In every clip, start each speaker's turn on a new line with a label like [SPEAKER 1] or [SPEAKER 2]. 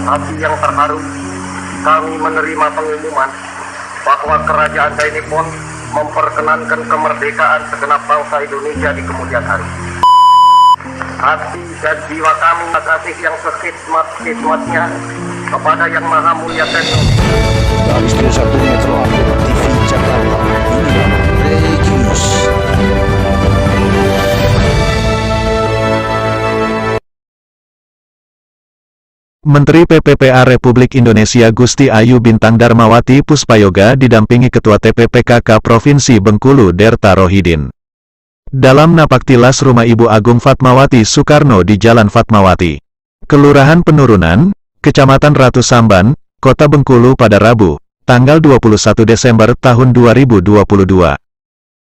[SPEAKER 1] hati yang terharu, kami menerima pengumuman bahwa Kerajaan Dainippon memperkenankan kemerdekaan segenap bangsa Indonesia di kemudian hari. Hati dan jiwa kami kasih yang sekhidmat-khidmatnya kepada Yang Maha Mulia Tuhan.
[SPEAKER 2] Dari Studio 1 Metro Update TV Jakarta, inilah Breaking News.
[SPEAKER 3] Menteri PPPA Republik Indonesia Gusti Ayu Bintang Darmawati Puspayoga didampingi Ketua TPPKK Provinsi Bengkulu Derta Rohidin. Dalam napaktilas rumah Ibu Agung Fatmawati Soekarno di Jalan Fatmawati, Kelurahan Penurunan, Kecamatan Ratu Samban, Kota Bengkulu pada Rabu, tanggal 21 Desember tahun 2022.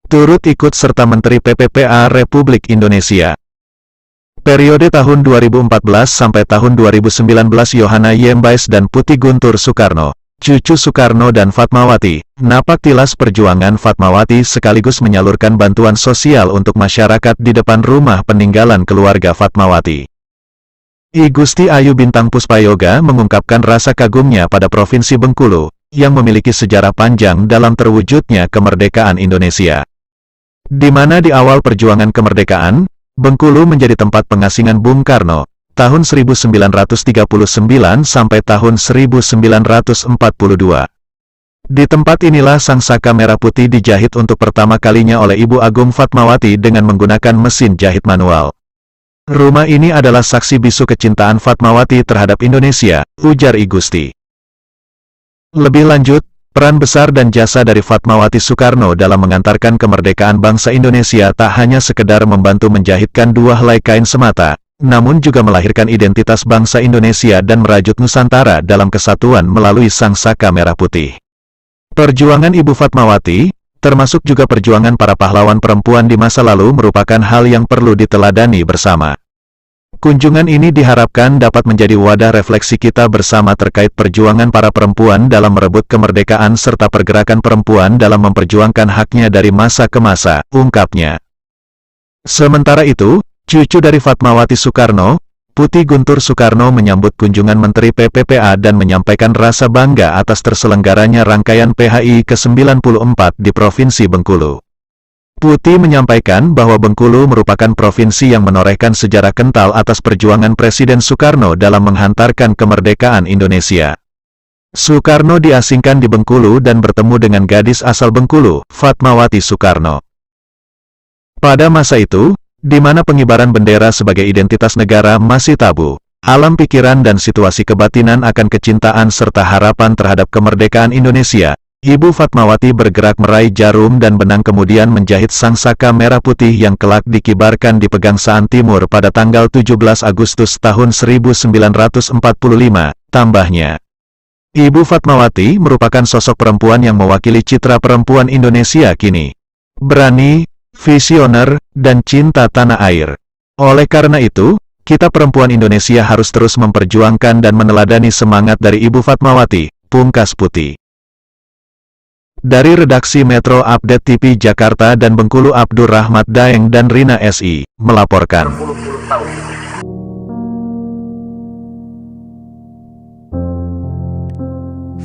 [SPEAKER 3] Turut ikut serta Menteri PPPA Republik Indonesia. Periode tahun 2014 sampai tahun 2019 Yohana Yembais dan Putih Guntur Soekarno, cucu Soekarno dan Fatmawati, napaktilas perjuangan Fatmawati sekaligus menyalurkan bantuan sosial untuk masyarakat di depan rumah peninggalan keluarga Fatmawati. I Gusti Ayu Bintang Puspayoga mengungkapkan rasa kagumnya pada Provinsi Bengkulu, yang memiliki sejarah panjang dalam terwujudnya kemerdekaan Indonesia. Di mana di awal perjuangan kemerdekaan, Bengkulu menjadi tempat pengasingan Bung Karno, tahun 1939 sampai tahun 1942. Di tempat inilah sang saka merah putih dijahit untuk pertama kalinya oleh Ibu Agung Fatmawati dengan menggunakan mesin jahit manual. Rumah ini adalah saksi bisu kecintaan Fatmawati terhadap Indonesia, ujar I Gusti. Lebih lanjut, peran besar dan jasa dari Fatmawati Soekarno dalam mengantarkan kemerdekaan bangsa Indonesia tak hanya sekedar membantu menjahitkan dua helai kain semata, namun juga melahirkan identitas bangsa Indonesia dan merajut Nusantara dalam kesatuan melalui sang saka merah putih. Perjuangan Ibu Fatmawati, termasuk juga perjuangan para pahlawan perempuan di masa lalu merupakan hal yang perlu diteladani bersama. Kunjungan ini diharapkan dapat menjadi wadah refleksi kita bersama terkait perjuangan para perempuan dalam merebut kemerdekaan serta pergerakan perempuan dalam memperjuangkan haknya dari masa ke masa, ungkapnya. Sementara itu, cucu dari Fatmawati Soekarno, Putih Guntur Soekarno menyambut kunjungan Menteri PPPA dan menyampaikan rasa bangga atas terselenggaranya rangkaian PHI ke-94 di Provinsi Bengkulu. Putih menyampaikan bahwa Bengkulu merupakan provinsi yang menorehkan sejarah kental atas perjuangan Presiden Soekarno dalam menghantarkan kemerdekaan Indonesia. Soekarno diasingkan di Bengkulu dan bertemu dengan gadis asal Bengkulu, Fatmawati Soekarno. Pada masa itu, di mana pengibaran bendera sebagai identitas negara masih tabu, alam pikiran dan situasi kebatinan akan kecintaan serta harapan terhadap kemerdekaan Indonesia, Ibu Fatmawati bergerak meraih jarum dan benang kemudian menjahit sang saka merah putih yang kelak dikibarkan di Pegangsaan Timur pada tanggal 17 Agustus tahun 1945, tambahnya. Ibu Fatmawati merupakan sosok perempuan yang mewakili citra perempuan Indonesia kini. Berani, visioner, dan cinta tanah air. Oleh karena itu, kita perempuan Indonesia harus terus memperjuangkan dan meneladani semangat dari Ibu Fatmawati, pungkas Putih. Dari redaksi Metro Update TV Jakarta dan Bengkulu Abdur Rahmat Daeng dan Rina SI, melaporkan.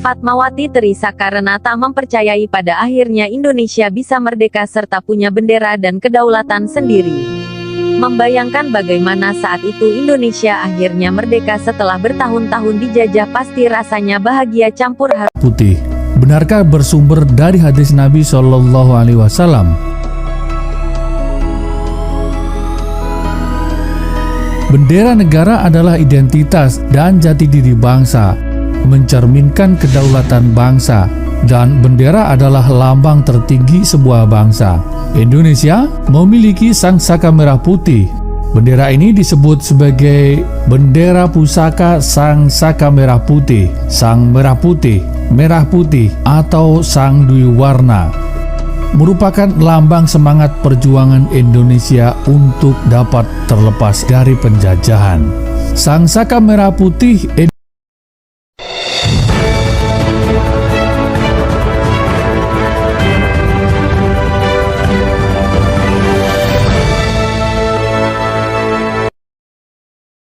[SPEAKER 4] Fatmawati terisak karena tak mempercayai pada akhirnya Indonesia bisa merdeka serta punya bendera dan kedaulatan sendiri. Membayangkan bagaimana saat itu Indonesia akhirnya merdeka setelah bertahun-tahun dijajah, pasti rasanya bahagia campur haru.
[SPEAKER 5] Putih, benarkah bersumber dari hadis Nabi Shallallahu Alaihi Wasallam? Bendera negara adalah identitas dan jati diri bangsa, mencerminkan kedaulatan bangsa, dan bendera adalah lambang tertinggi sebuah bangsa. Indonesia memiliki sang saka merah putih. Bendera ini disebut sebagai bendera pusaka sang saka merah putih, sang merah putih, atau sang dwi warna. Merupakan lambang semangat perjuangan Indonesia untuk dapat terlepas dari penjajahan. Sang saka merah putih